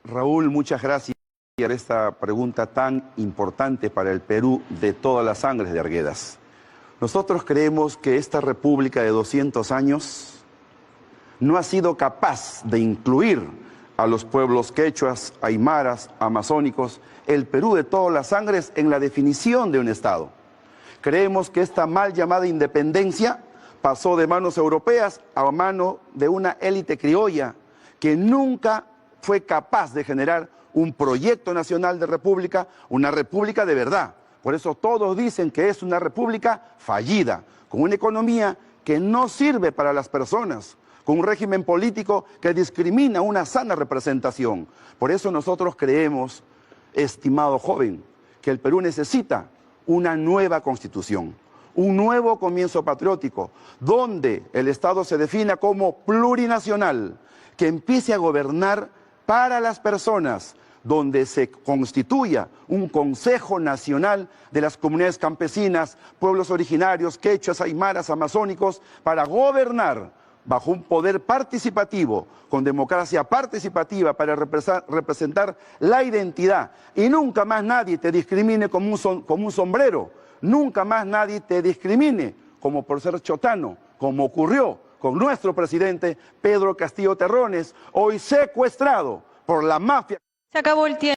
Raúl, muchas gracias por esta pregunta tan importante para el Perú de todas las sangres de Arguedas. Nosotros creemos que esta república de 200 años no ha sido capaz de incluir a los pueblos quechuas, aymaras, amazónicos, el Perú de todas las sangres en la definición de un Estado. Creemos que esta mal llamada independencia pasó de manos europeas a mano de una élite criolla que nunca fue capaz de generar un proyecto nacional de república, una república de verdad. Por eso todos dicen que es una república fallida, con una economía que no sirve para las personas, con un régimen político que discrimina una sana representación. Por eso nosotros creemos, estimado joven, que el Perú necesita una nueva constitución, un nuevo comienzo patriótico, donde el Estado se defina como plurinacional, que empiece a gobernar para las personas, donde se constituya un Consejo Nacional de las comunidades campesinas, pueblos originarios, quechuas, aymaras, amazónicos, para gobernar bajo un poder participativo, con democracia participativa para representar la identidad. Y nunca más nadie te discrimine como un sombrero, nunca más nadie te discrimine como por ser chotano, como ocurrió con nuestro presidente Pedro Castillo Terrones, hoy secuestrado por la mafia. Se acabó el tiempo.